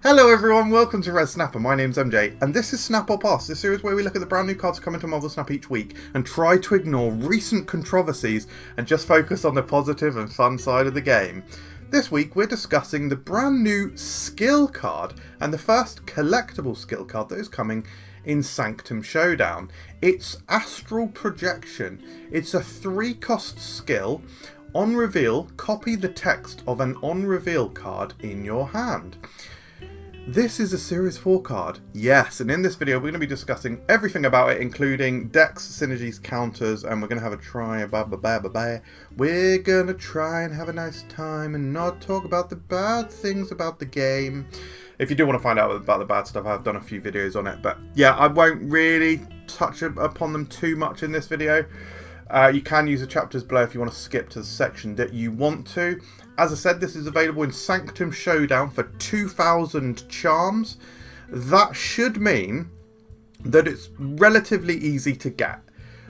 Hello everyone, welcome to Red Snapper. My name's MJ, and this is Snap or Pass, the series where we look at the brand new cards coming to Marvel Snap each week and try to ignore recent controversies and just focus on the positive and fun side of the game. This week we're discussing the brand new skill card and the first collectible skill card that is coming in Sanctum Showdown. It's Astral Projection. It's a 3-cost skill. On reveal, copy the text of an on reveal card in your hand. This is a Series 4 card, yes, and in this video we're going to be discussing everything about it, including decks, synergies, counters, and we're going to have a try, we're going to try and have a nice time and not talk about the bad things about the game. If you do want to find out about the bad stuff, I've done a few videos on it, but yeah, I won't really touch upon them too much in this video. You can use the chapters below if you want to skip to the section that you want to. As I said, this is available in Sanctum Showdown for 2,000 charms. That should mean that it's relatively easy to get.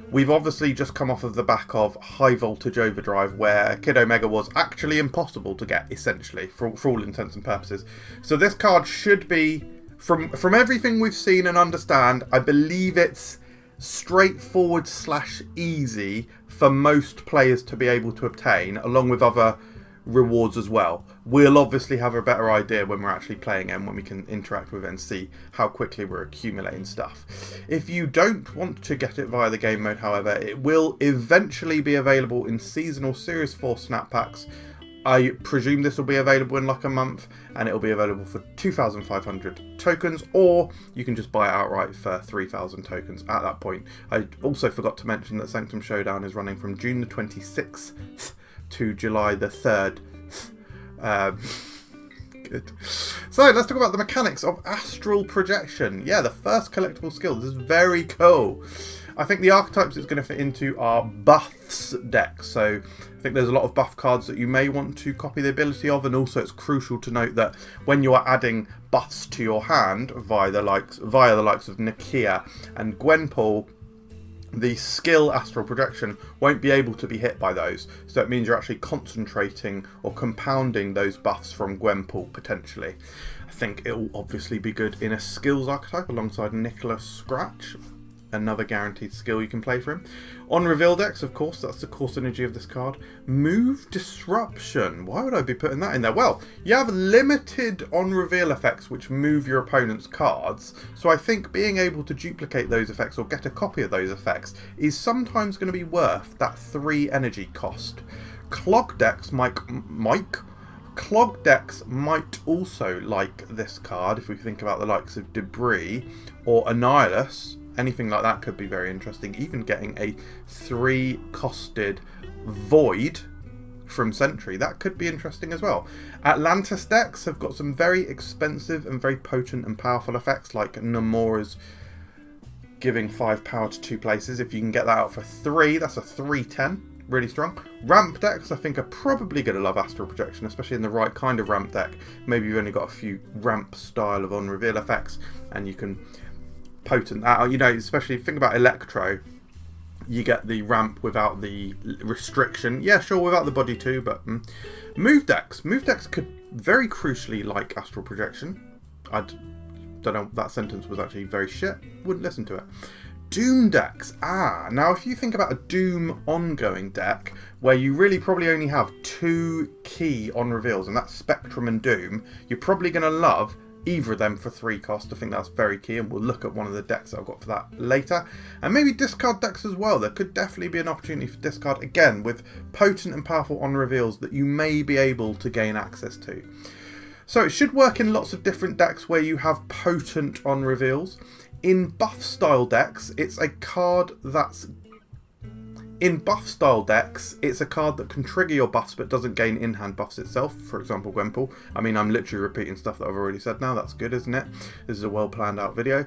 We've obviously just come off of the back of High Voltage Overdrive, where Kid Omega was actually impossible to get, essentially, for all intents and purposes. So this card should be, from everything we've seen and understand, I believe it's straightforward / easy for most players to be able to obtain, along with other rewards as well. We'll obviously have a better idea when we're actually playing and when we can interact with it and see how quickly we're accumulating stuff. If you don't want to get it via the game mode, however, it will eventually be available in seasonal Series 4 snap packs. I presume this will be available in like a month, and it'll be available for 2,500 tokens, or you can just buy it outright for 3,000 tokens at that point. I also forgot to mention that Sanctum Showdown is running from June the 26th to July the 3rd. Good. So let's talk about the mechanics of Astral Projection. Yeah, the first collectible skill. This is very cool. I think the archetypes it's going to fit into are buffs decks. So I think there's a lot of buff cards that you may want to copy the ability of, and also it's crucial to note that when you are adding buffs to your hand via the likes of Nakia and Gwenpool, the skill Astral Projection won't be able to be hit by those. So it means you're actually concentrating or compounding those buffs from Gwenpool potentially. I think it will obviously be good in a skills archetype alongside Nicholas Scratch. Another guaranteed skill you can play for him. On reveal decks, of course, that's the core synergy of this card. Move Disruption. Why would I be putting that in there? Well, you have limited on reveal effects which move your opponent's cards, so I think being able to duplicate those effects or get a copy of those effects is sometimes going to be worth that 3 energy cost. Clog decks might also like this card, if we think about the likes of Debris or Annihilus. Anything like that could be very interesting. Even getting a 3-costed Void from Sentry, that could be interesting as well. Atlantis decks have got some very expensive and very potent and powerful effects, like Nomura's giving 5 power to 2 places. If you can get that out for 3, that's a 3/10. Really strong. Ramp decks, I think, are probably going to love Astral Projection, especially in the right kind of ramp deck. Maybe you've only got a few ramp style of on-reveal effects, and you can potent that, you know, especially think about Electro, you get the ramp without the restriction. Yeah, sure, without the body too, but move decks could very crucially like Astral Projection. I don't know, that sentence was actually very shit, wouldn't listen to it. Doom decks. Now if you think about a Doom ongoing deck where you really probably only have 2 key on reveals, and that's Spectrum and Doom, you're probably going to love either of them for 3 cost. I think that's very key, and we'll look at one of the decks that I've got for that later. And maybe discard decks as well. There could definitely be an opportunity for discard, again, with potent and powerful on reveals that you may be able to gain access to. So it should work in lots of different decks where you have potent on reveals. In buff style decks, it's a card that's... In buff style decks, it's a card that can trigger your buffs but doesn't gain in-hand buffs itself. For example, Gwenpool. I mean, I'm literally repeating stuff that I've already said now. That's good, isn't it? This is a well planned out video.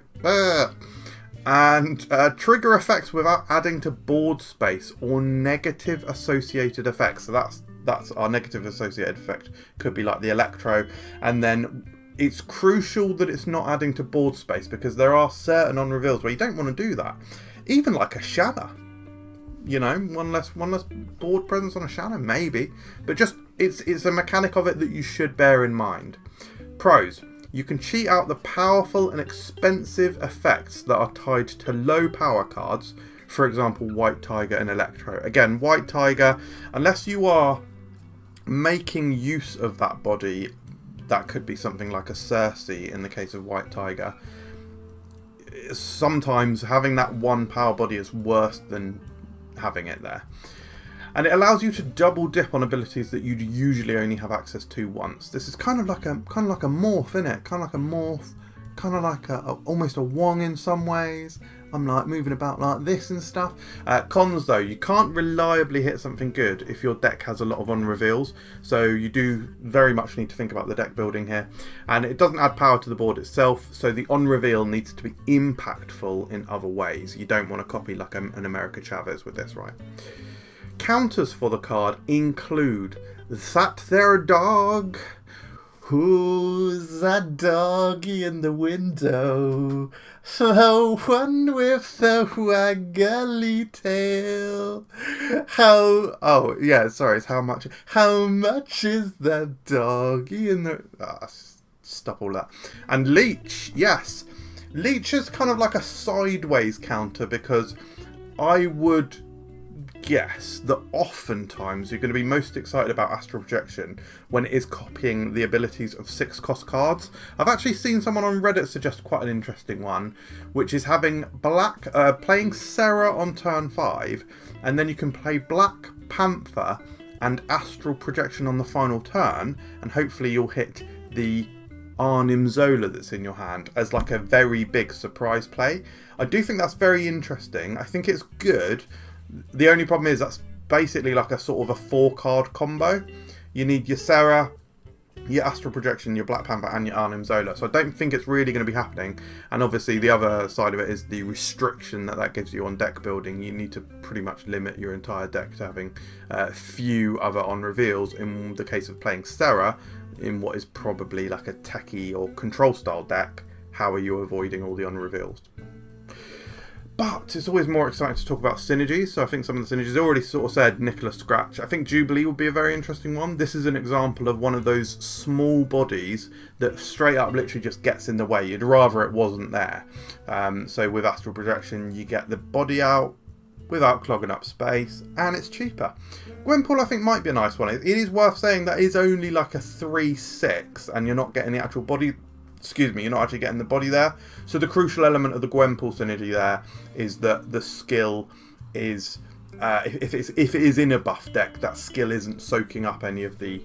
And trigger effects without adding to board space or negative associated effects. So that's our negative associated effect. Could be like the Electro. And then it's crucial that it's not adding to board space, because there are certain on reveals where you don't want to do that. Even like a Shanna. You know, one less board presence on a Shanna, maybe. But just, it's a mechanic of it that you should bear in mind. Pros. You can cheat out the powerful and expensive effects that are tied to low power cards, for example White Tiger and Electro. Again, White Tiger, unless you are making use of that body, that could be something like a Cersei in the case of White Tiger. Sometimes having that one power body is worse than having it there. And it allows you to double dip on abilities that you'd usually only have access to once. This is kind of like a morph, isn't it? Kind of like a morph, kind of like almost a Wong in some ways. I'm like moving about like this and stuff. Cons though, you can't reliably hit something good if your deck has a lot of on-reveals. So you do very much need to think about the deck building here. And it doesn't add power to the board itself, so the on-reveal needs to be impactful in other ways. You don't want to copy like an America Chavez with this, right? Counters for the card include that there dog. Who's that doggy in the window? The one with the waggly tail. It's how much is that doggy in the... stop all that. And Leech, yes. Leech is kind of like a sideways counter, because I would guess that oftentimes you're going to be most excited about Astral Projection when it is copying the abilities of 6-cost cards. I've actually seen someone on Reddit suggest quite an interesting one, which is having playing Serra on turn 5, and then you can play Black Panther and Astral Projection on the final turn, and hopefully you'll hit the Arnim Zola that's in your hand as like a very big surprise play. I do think that's very interesting. I think it's good. The only problem is that's basically like a sort of a 4-card combo. You need your Serra, your Astral Projection, your Black Panther and your Arnim Zola. So I don't think it's really going to be happening. And obviously the other side of it is the restriction that gives you on deck building. You need to pretty much limit your entire deck to having few other on reveals. In the case of playing Serra, in what is probably like a techie or control style deck, how are you avoiding all the on reveals? But it's always more exciting to talk about synergies. So I think some of the synergies already sort of said Nicholas Scratch. I think Jubilee would be a very interesting one. This is an example of one of those small bodies that straight up literally just gets in the way. You'd rather it wasn't there. So with Astral Projection, you get the body out without clogging up space, and it's cheaper. Gwenpool I think might be a nice one. It is worth saying that is only like a 3/6, and you're not getting the actual body. Excuse me, you're not actually getting the body there. So the crucial element of the Gwenpool synergy there is that the skill is, if it is in a buff deck, that skill isn't soaking up any of the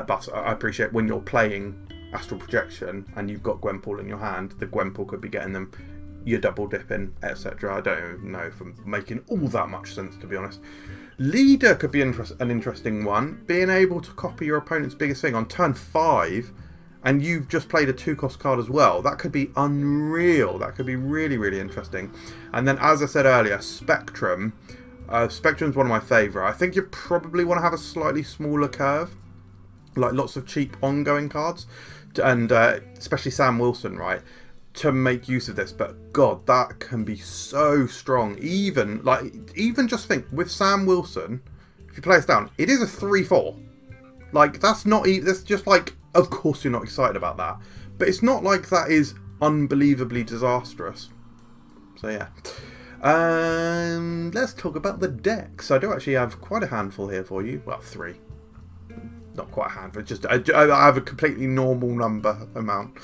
buffs. I appreciate when you're playing Astral Projection and you've got Gwenpool in your hand, the Gwenpool could be getting them, you're double dipping, etc. I don't know if I'm making all that much sense, to be honest. Leader could be an interesting one. Being able to copy your opponent's biggest thing on turn 5, and you've just played a 2-cost card as well. That could be unreal. That could be really, really interesting. And then, as I said earlier, Spectrum. Spectrum's one of my favourite. I think you probably want to have a slightly smaller curve, like lots of cheap ongoing cards, and especially Sam Wilson, right, to make use of this. But God, that can be so strong. Even just think with Sam Wilson, if you play this down, it is a 3/4. Like that's not. That's just like. Of course you're not excited about that, but it's not like that is unbelievably disastrous. So yeah. Let's talk about the decks. I do actually have quite a handful here for you. Well, 3. Not quite a handful, just I have a completely normal number amount.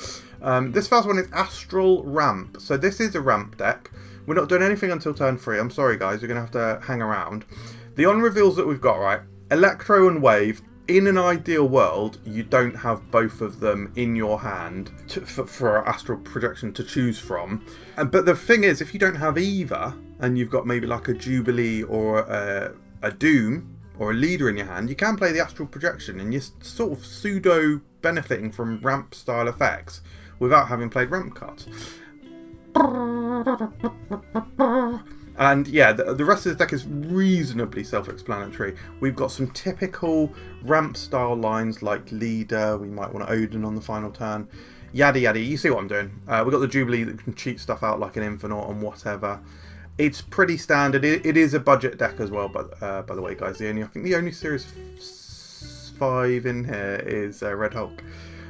This first one is Astral Ramp. So this is a ramp deck. We're not doing anything until turn 3. I'm sorry guys, you're going to have to hang around. The on-reveals that we've got, right? Electro and Wave. In an ideal world, you don't have both of them in your hand for Astral Projection to choose from. But the thing is, if you don't have either, and you've got maybe like a Jubilee or a Doom or a Leader in your hand, you can play the Astral Projection, and you're sort of pseudo benefiting from ramp style effects without having played ramp cards. And yeah, the rest of the deck is reasonably self-explanatory. We've got some typical ramp style lines like Leader, we might want Odin on the final turn, yada yada, you see what I'm doing. We've got the Jubilee that can cheat stuff out like an Infinite and whatever. It's pretty standard. It is a budget deck as well, but by the way guys, I think the only Series 5 in here is Red Hulk.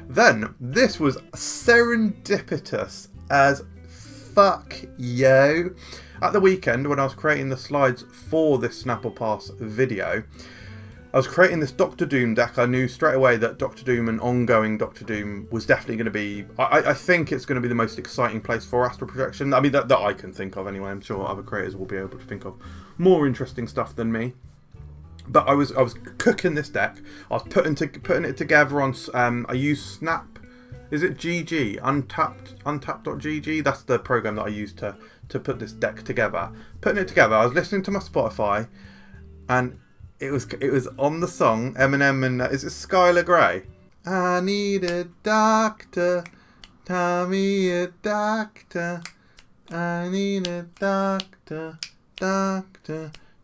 Then, this was serendipitous as fuck, yo. At the weekend, when I was creating the slides for this Snapple Pass video, I was creating this Doctor Doom deck. I knew straight away that Doctor Doom and ongoing Doctor Doom was definitely going to be... I think it's going to be the most exciting place for Astral Projection. I mean, that I can think of anyway. I'm sure other creators will be able to think of more interesting stuff than me. But I was cooking this deck. I was putting it together on... I used Snap... Is it GG? Untapped.gg? That's the program that I used to put this deck together. Putting it together, I was listening to my Spotify, and... It was on the song Eminem and is it Skylar Grey? I need a doctor, Tommy a doctor. I need a doctor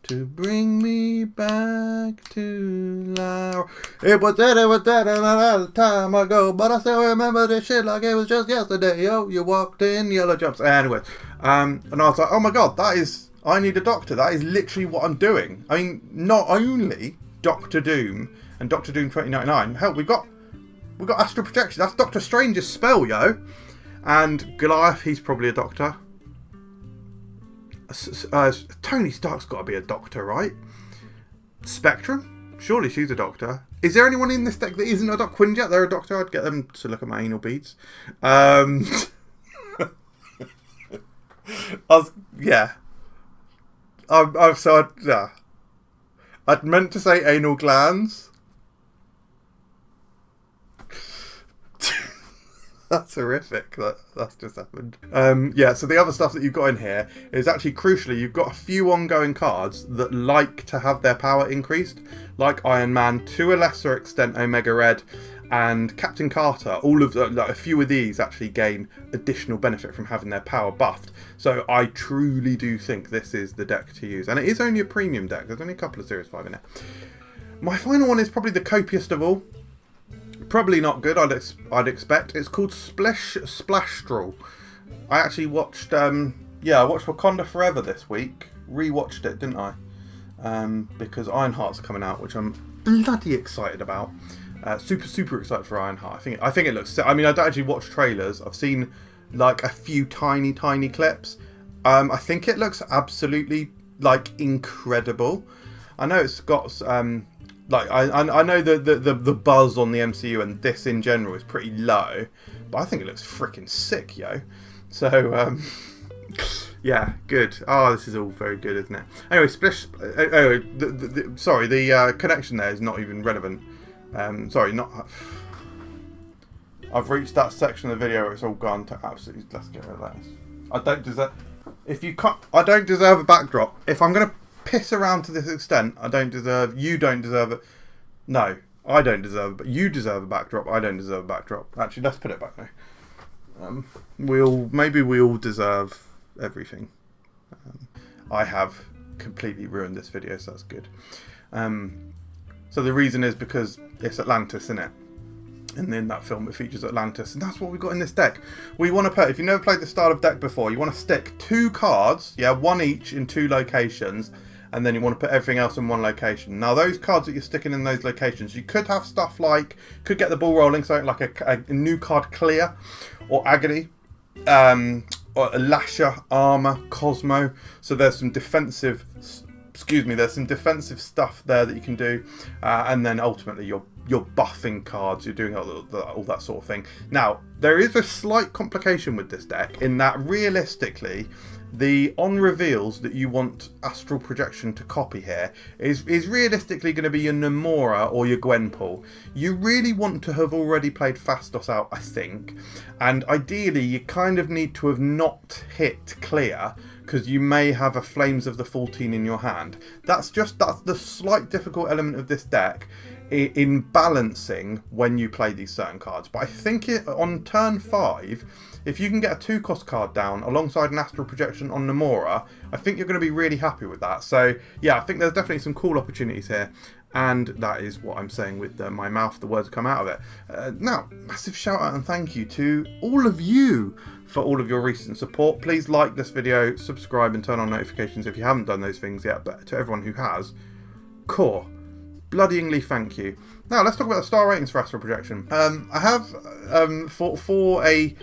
to bring me back to life. It was dead a long time ago, but I still remember this shit like it was just yesterday. Yo, you walked in yellow jumps. Anyway, and I was like, oh my god, that is. I need a doctor. That is literally what I'm doing. I mean, not only Doctor Doom and Doctor Doom 2099. Hell, we've got Astral Projection. That's Doctor Strange's spell, yo. And Goliath, he's probably a doctor. Tony Stark's got to be a doctor, right? Spectrum, surely she's a doctor. Is there anyone in this deck that isn't a doctor? Quinjet, they're a doctor. I'd get them to look at my anal beads. Yeah. I'd meant to say anal glands. That's horrific. That's just happened. Yeah, so the other stuff that you've got in here is actually crucially, you've got a few ongoing cards that like to have their power increased, like Iron Man, to a lesser extent Omega Red, and Captain Carter. All of a few of these actually gain additional benefit from having their power buffed. So I truly do think this is the deck to use, and it is only a premium deck. There's only a couple of Series 5 in it. My final one is probably the copiest of all. Probably not good, I'd expect. It's called Splashstraw. I actually watched, I watched Wakanda Forever this week. Rewatched it, didn't I? Because Ironheart's coming out, which I'm bloody excited about. Super excited for Ironheart. I think it looks... I mean, I don't actually watch trailers. I've seen like a few tiny clips. I think it looks absolutely like incredible. I know it's got like I know the buzz on the MCU and this in general is pretty low, but I think it looks freaking sick, yo. So yeah, good. Oh, this is all very good, isn't it? Anyway, sorry, the connection there is not even relevant. Sorry, not. I've reached that section of the video where it's all gone to absolutely. Let's get rid of that. I don't deserve. If you can't, I don't deserve a backdrop. If I'm gonna piss around to this extent, I don't deserve. You don't deserve it. No, I don't deserve it. But you deserve a backdrop. I don't deserve a backdrop. Actually, let's put it back now. Maybe we all deserve everything. I have completely ruined this video, so that's good. So the reason is because it's Atlantis, isn't it? And in that film it features Atlantis, and that's what we've got in this deck. We want to put, if you've never played this style of deck before, you want to stick 2 cards, yeah, 1 each in 2 locations, and then you want to put everything else in 1 location. Now those cards that you're sticking in those locations, you could have stuff like, could get the ball rolling, something like a new card Clear, or Agony, or a Lasher, Armor, Cosmo. So there's some defensive, there's some defensive stuff there that you can do, and then ultimately you're buffing cards, you're doing all that sort of thing. Now, there is a slight complication with this deck in that realistically, the on reveals that you want Astral Projection to copy here is realistically going to be your Nomura or your Gwenpool. You really want to have already played Fastos out, I think, and ideally you kind of need to have not hit Clear, because you may have a Flames of the 14 in your hand. That's the slight difficult element of this deck in balancing when you play these certain cards. But I think on turn 5, if you can get a 2-cost card down alongside an Astral Projection on Nomura, I think you're going to be really happy with that. So yeah, I think there's definitely some cool opportunities here, and that is what I'm saying with my mouth, the words come out of it. Now, massive shout out and thank you to all of you for all of your recent support. Please like this video, subscribe and turn on notifications if you haven't done those things yet, but to everyone who has, core, bloodyingly thank you. Now, let's talk about the star ratings for Astral Projection. I have, for a...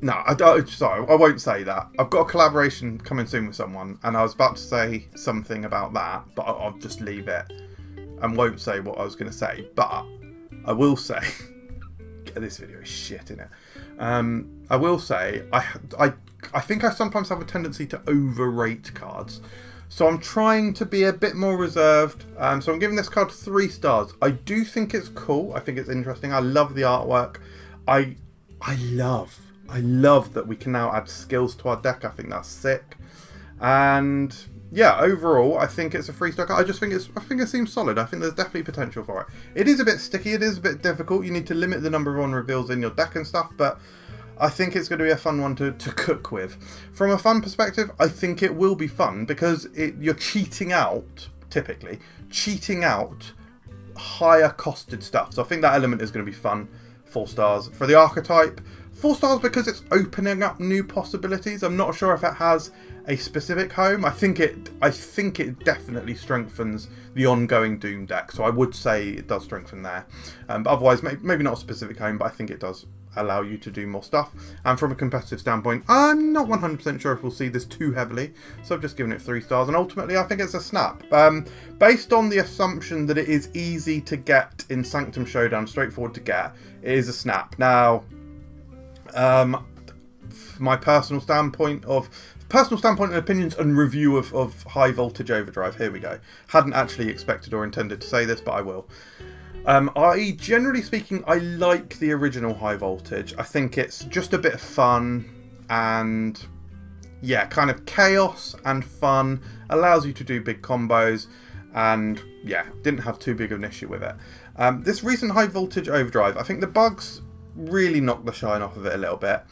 No, sorry, I won't say that. I've got a collaboration coming soon with someone, and I was about to say something about that, but I'll just leave it and won't say what I was going to say. But I will say... this video is shit, innit? I will say, I think I sometimes have a tendency to overrate cards. So I'm trying to be a bit more reserved. So I'm giving this card 3 stars. I do think it's cool. I think it's interesting. I love the artwork. I love that we can now add skills to our deck. I think that's sick. And yeah, overall, I think it's a 3-star card. I think it seems solid. I think there's definitely potential for it. It is a bit sticky. It is a bit difficult. You need to limit the number of on reveals in your deck and stuff, but I think it's going to be a fun one to cook with. From a fun perspective, I think it will be fun because you're cheating out, typically, higher costed stuff. So I think that element is going to be fun. 4 stars. For the archetype, 4 stars because it's opening up new possibilities. I'm not sure if it has a specific home. I think it definitely strengthens the ongoing Doom deck. So I would say it does strengthen there. But otherwise, maybe not a specific home, but I think it does allow you to do more stuff. And from a competitive standpoint, I'm not 100% sure if we'll see this too heavily, so I've just given it 3 stars, and ultimately I think it's a snap. Based on the assumption that it is easy to get in Sanctum Showdown, straightforward to get, it is a snap. Now, my personal standpoint and opinions and review of High Voltage Overdrive, here we go. Hadn't actually expected or intended to say this, but I will. Generally speaking, I like the original High Voltage. I think it's just a bit of fun and, yeah, kind of chaos and fun. Allows you to do big combos and, yeah, didn't have too big of an issue with it. This recent High Voltage Overdrive, I think the bugs really knocked the shine off of it a little bit.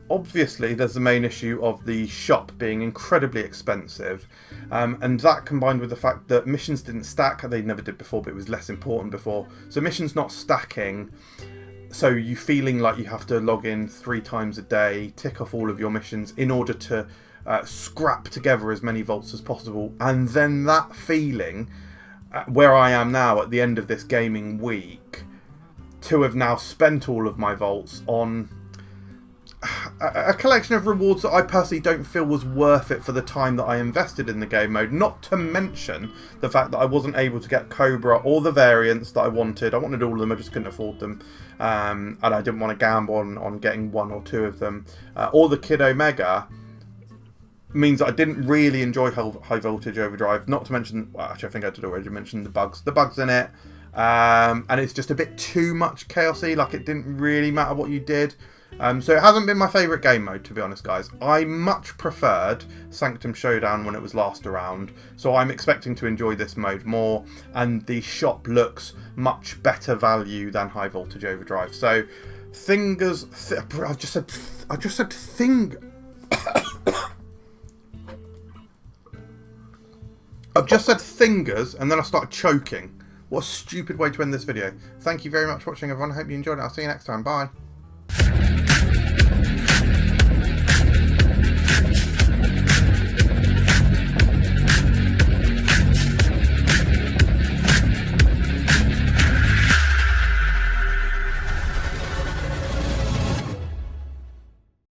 Obviously, there's the main issue of the shop being incredibly expensive, and that combined with the fact that missions didn't stack. They never did before, but it was less important before. So missions not stacking, so you feeling like you have to log in 3 times a day, tick off all of your missions in order to scrap together as many vaults as possible, and then that feeling, where I am now at the end of this gaming week, to have now spent all of my vaults on a collection of rewards that I personally don't feel was worth it for the time that I invested in the game mode. Not to mention the fact that I wasn't able to get Cobra or the variants that I wanted. I wanted all of them, I just couldn't afford them. And I didn't want to gamble on getting 1 or 2 of them. Or the Kid Omega means that I didn't really enjoy High Voltage Overdrive. Not to mention, well, actually I think I did already mention the bugs. The bugs in it. And it's just a bit too much chaosy. Like, it didn't really matter what you did. So it hasn't been my favourite game mode, to be honest, guys. I much preferred Sanctum Showdown when it was last around, so I'm expecting to enjoy this mode more, and the shop looks much better value than High Voltage Overdrive. So, I just said thing. I've just said fingers, and then I started choking. What a stupid way to end this video. Thank you very much for watching, everyone. I hope you enjoyed it. I'll see you next time. Bye.